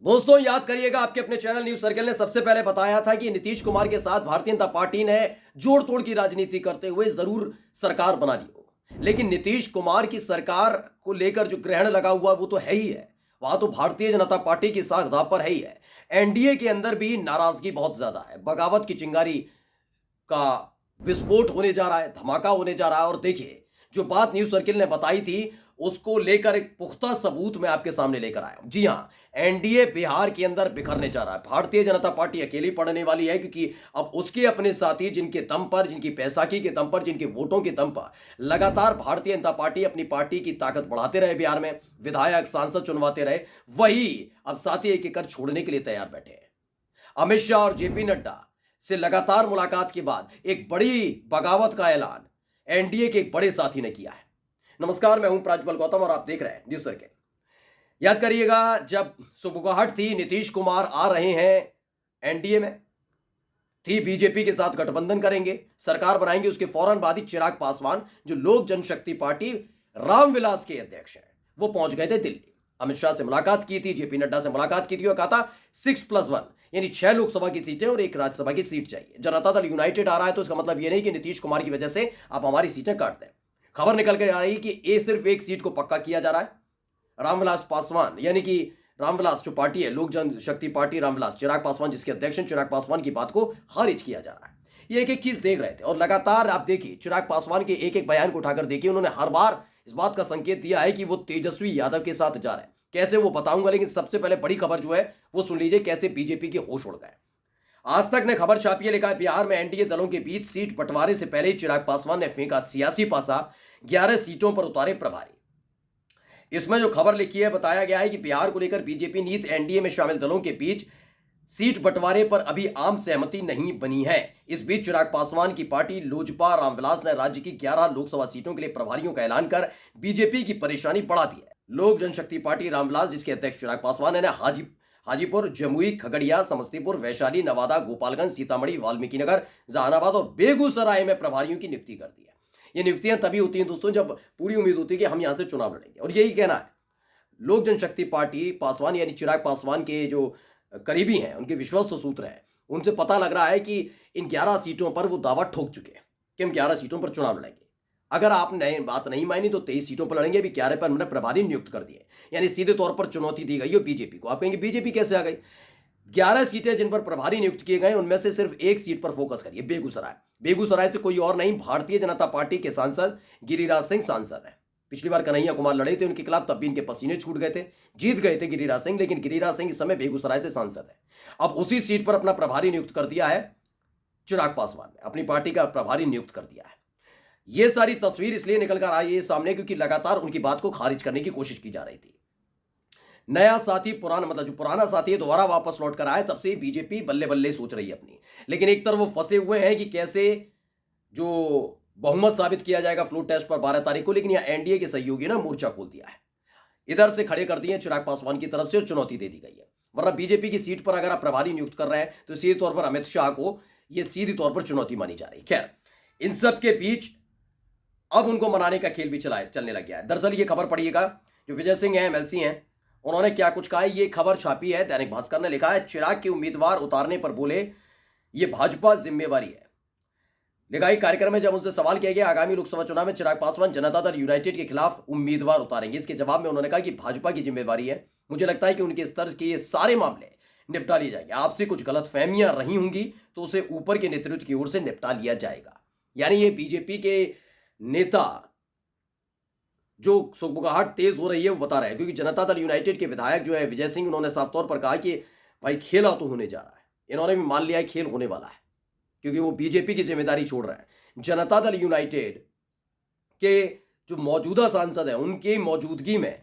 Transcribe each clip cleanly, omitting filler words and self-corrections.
दोस्तों याद करिएगा, आपके अपने चैनल न्यूज सर्कल ने सबसे पहले बताया था कि नीतीश कुमार के साथ भारतीय जनता पार्टी ने जोड़ तोड़ की राजनीति करते हुए जरूर सरकार बना ली हो, लेकिन नीतीश कुमार की सरकार को लेकर जो ग्रहण लगा हुआ वो तो है ही है। वहां तो भारतीय जनता पार्टी की साख दांव पर है ही है। एनडीए के अंदर भी नाराजगी बहुत ज्यादा है। बगावत की चिंगारी का विस्फोट होने जा रहा है, धमाका होने जा रहा है। और देखिए, जो बात न्यूज सर्किल ने बताई थी उसको लेकर एक पुख्ता सबूत मैं आपके सामने लेकर आया हूं। जी हां, एनडीए बिहार के अंदर बिखरने जा रहा है। भारतीय जनता पार्टी अकेली पड़ने वाली है, क्योंकि अब उसके अपने साथी जिनके दम पर, जिनकी पैसाकी के दम पर, जिनके वोटों के दम पर लगातार भारतीय जनता पार्टी अपनी पार्टी की ताकत बढ़ाते रहे, बिहार में विधायक सांसद चुनवाते रहे, वही अब साथी एक एक कर छोड़ने के लिए तैयार बैठे हैं। अमित शाह और जेपी नड्डा से लगातार मुलाकात के बाद एक बड़ी बगावत का ऐलान एनडीए के एक बड़े साथी ने किया है। नमस्कार, मैं हूं प्राज्वल गौतम और आप देख रहे हैं न्यूज सर्किल। याद करिएगा, जब सुबुगाहट थी, नीतीश कुमार आ रहे हैं एनडीए में, थी बीजेपी के साथ गठबंधन करेंगे, सरकार बनाएंगे, उसके फौरन बाद ही चिराग पासवान जो लोक जनशक्ति पार्टी रामविलास के अध्यक्ष हैं, वो पहुंच गए थे दिल्ली। अमित शाह से मुलाकात की थी, जेपी नड्डा से मुलाकात की थी और कहा था 6+1 यानी 6 लोकसभा की सीटें और 1 राज्यसभा की सीट चाहिए। जनता दल यूनाइटेड आ रहा है, तो इसका मतलब यह नहीं कि नीतीश कुमार की वजह से आप हमारी सीटें काट दें। खबर निकल के आ रही कि सिर्फ एक सीट को पक्का किया जा रहा है। रामविलास पासवान यानी कि रामविलास जो पार्टी है, लोक जनशक्ति पार्टी रामविलास, चिराग पासवान जिसके अध्यक्ष हैं, चिराग पासवान की बात को खारिज किया जा रहा है। ये एक एक चीज देख रहे थे और लगातार आप देखिए, चिराग पासवान के एक एक बयान को उठाकर देखिए, उन्होंने हर बार इस बात का संकेत दिया है कि वो तेजस्वी यादव के साथ जा रहे हैं। कैसे वो बताऊंगा, लेकिन सबसे पहले बड़ी खबर जो है वो सुन लीजिए, कैसे बीजेपी के होश उड़ गए। आज तक ने खबर छापी है, लिखा है बिहार में एनडीए दलों के बीच सीट बंटवारे से पहले चिराग पासवान ने फेंका सियासी पासा, 11 सीटों पर उतारे प्रभारी। इसमें जो खबर लिखी है, बताया गया है कि बिहार को लेकर बीजेपी नीत एनडीए में शामिल दलों के बीच सीट बंटवारे पर अभी आम सहमति नहीं बनी है। इस बीच चिराग पासवान की पार्टी लोजपा रामविलास ने राज्य की 11 लोकसभा सीटों के लिए प्रभारियों का ऐलान कर बीजेपी की परेशानी बढ़ा दी है। लोक जनशक्ति पार्टी रामविलास, जिसके अध्यक्ष चिराग पासवान ने हाजीपुर, जमुई, खगड़िया, समस्तीपुर, वैशाली, नवादा, गोपालगंज, सीतामढ़ी, वाल्मीकिनगर, जहानाबाद और बेगूसराय में प्रभारियों की नियुक्ति कर दी है। ये नियुक्तियां तभी होती हैं दोस्तों जब पूरी उम्मीद होती है कि हम यहां से चुनाव लड़ेंगे, और यही कहना है लोक जनशक्ति पार्टी पासवान यानी चिराग पासवान के जो करीबी हैं, उनके विश्वस्त सूत्र हैं, उनसे पता लग रहा है कि इन 11 सीटों पर वो दावा ठोक चुके हैं कि हम 11 सीटों पर चुनाव लड़ेंगे। अगर आपने बात नहीं मानी तो 23 सीटों पर लड़ेंगे। अभी 11 पर हमने प्रभारी नियुक्त कर दिए, यानी सीधे तौर पर चुनौती दी गई है बीजेपी को। आप कहेंगे बीजेपी कैसे आ गई? 11 सीटें जिन पर प्रभारी नियुक्त किए गए, उनमें से सिर्फ एक सीट पर फोकस करिए, बेगूसराय। बेगूसराय से कोई और नहीं, भारतीय जनता पार्टी के सांसद गिरिराज सिंह सांसद है। पिछली बार कन्हैया कुमार लड़े थे उनके खिलाफ, तब भी इनके पसीने छूट गए थे, जीत गए थे गिरिराज सिंह, लेकिन गिरिराज सिंह इस समय बेगूसराय से सांसद है। अब उसी सीट पर अपना प्रभारी नियुक्त कर दिया है चिराग पासवान ने, अपनी पार्टी का प्रभारी नियुक्त कर दिया है। यह सारी तस्वीर इसलिए निकल कर आई है सामने क्योंकि लगातार उनकी बात को खारिज करने की कोशिश की जा रही थी। नया साथी पुराना, मतलब जो पुराना साथी है दोबारा वापस लौट कर आया, तब से बीजेपी बल्ले बल्ले सोच रही है अपनी। लेकिन एक तरफ वो फंसे हुए हैं कि कैसे जो बहुमत साबित किया जाएगा फ्लोर टेस्ट पर 12 तारीख को, लेकिन यह एनडीए के सहयोगी ने मोर्चा खोल दिया है, इधर से खड़े कर दिए चिराग पासवान की तरफ से, चुनौती दे दी गई है। वरना बीजेपी की सीट पर अगर आप प्रभारी नियुक्त कर रहे हैं तो सीधे तौर पर अमित शाह को यह सीधी तौर पर चुनौती मानी जा रही। खैर, इन सब के बीच अब उनको मनाने का खेल भी चलने लग गया है। दरअसल ये खबर पढ़िएगा, जो विजय सिंह है, एमएलसी हैं, उन्होंने क्या कुछ कहा है, ये खबर छापी है दैनिक भास्कर ने। लिखा है चिराग के उम्मीदवार उतारने पर बोले ये भाजपा जिम्मेवारी है। लिखा है कार्यक्रम में जब उनसे सवाल किया गया आगामी लोकसभा चुनाव में चिराग पासवान जनता दल यूनाइटेड के खिलाफ उम्मीदवार उतारेंगे, इसके जवाब में उन्होंने कहा कि भाजपा की जिम्मेवारी है। मुझे लगता है कि उनके स्तर के ये सारे मामले निपटा लिए जाएंगे। आपसे कुछ गलतफहमियां रही होंगी तो उसे ऊपर के नेतृत्व की ओर से निपटा लिया जाएगा। यानी ये बीजेपी के नेता जो सुगबुगाहट तेज हो रही है वो बता रहे हैं, क्योंकि जनता दल यूनाइटेड के विधायक जो है विजय सिंह, उन्होंने साफ तौर पर कहा कि भाई खेला तो होने जा रहा है। इन्होंने भी मान लिया है खेल होने वाला है, क्योंकि वो बीजेपी की जिम्मेदारी छोड़ रहे हैं। जनता दल यूनाइटेड के जो मौजूदा सांसद हैं उनकी मौजूदगी में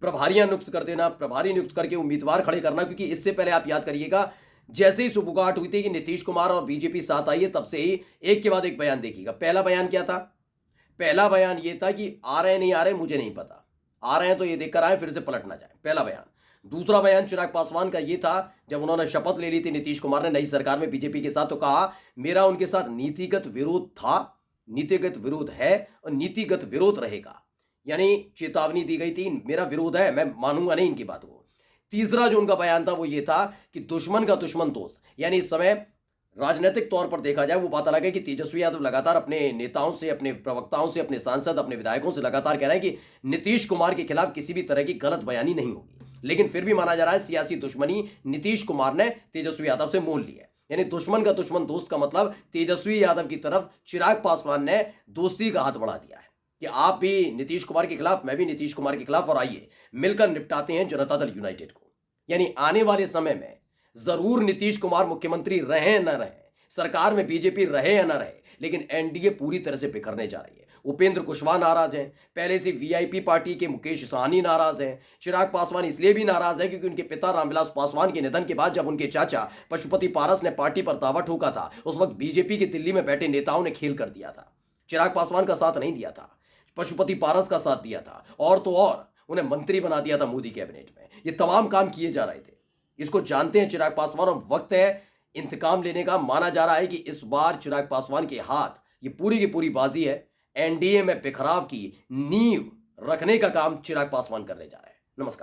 प्रभारियां नियुक्त कर देना, प्रभारी नियुक्त करके उम्मीदवार खड़े करना, क्योंकि इससे पहले आप याद करिएगा जैसे ही सुबुगाहट हुई थी कि नीतीश कुमार और बीजेपी साथ आई है, तब से ही एक के बाद एक बयान देखिएगा। पहला बयान क्या था? पहला बयान ये था कि आ रहे नहीं आ रहे मुझे नहीं पता, आ रहे हैं तो ये देखकर आए, फिर से पलट ना जाए, पहला बयान। दूसरा बयान चिराग पासवान का ये था, जब उन्होंने शपथ ले ली थी नीतीश कुमार ने नई सरकार में बीजेपी के साथ, तो कहा मेरा उनके साथ नीतिगत विरोध था, नीतिगत विरोध है और नीतिगत विरोध रहेगा। यानी चेतावनी दी गई थी, मेरा विरोध है, मैं मानूंगा नहीं इनकी बात को। तीसरा जो उनका बयान था वो ये था कि दुश्मन का दुश्मन दोस्त, यानी इस समय राजनीतिक तौर पर देखा जाए वो बात अलग है कि तेजस्वी यादव लगातार अपने नेताओं से, अपने प्रवक्ताओं से, अपने सांसद, अपने विधायकों से लगातार कह रहे हैं कि नीतीश कुमार के खिलाफ किसी भी तरह की गलत बयानी नहीं होगी, लेकिन फिर भी माना जा रहा है सियासी दुश्मनी नीतीश कुमार ने तेजस्वी यादव से मोल ली है। यानी दुश्मन का दुश्मन दोस्त का मतलब तेजस्वी यादव की तरफ चिराग पासवान ने दोस्ती का हाथ बढ़ा दिया है कि आप भी नीतीश कुमार के खिलाफ, मैं भी नीतीश कुमार के खिलाफ, और आइए मिलकर निपटाते हैं जनता दल यूनाइटेड को। यानी आने वाले समय में जरूर नीतीश कुमार मुख्यमंत्री रहे न रहे, सरकार में बीजेपी रहे या न रहे, लेकिन एनडीए पूरी तरह से बिखरने जा रही है। उपेंद्र कुशवाहा नाराज हैं, पहले से वीआईपी पार्टी के मुकेश सहनी नाराज हैं, चिराग पासवान इसलिए भी नाराज है क्योंकि उनके पिता रामविलास पासवान के निधन के बाद जब उनके चाचा पशुपति पारस ने पार्टी पर दावा ठोका था, उस वक्त बीजेपी के दिल्ली में बैठे नेताओं ने खेल कर दिया था। चिराग पासवान का साथ नहीं दिया था, पशुपति पारस का साथ दिया था, और तो और उन्हें मंत्री बना दिया था मोदी कैबिनेट में। ये तमाम काम किए जा रहे थे, इसको जानते हैं चिराग पासवान, और वक्त है इंतकाम लेने का। माना जा रहा है कि इस बार चिराग पासवान के हाथ ये पूरी की पूरी बाजी है। एनडीए में बिखराव की नींव रखने का काम चिराग पासवान करने जा रहे हैं। नमस्कार।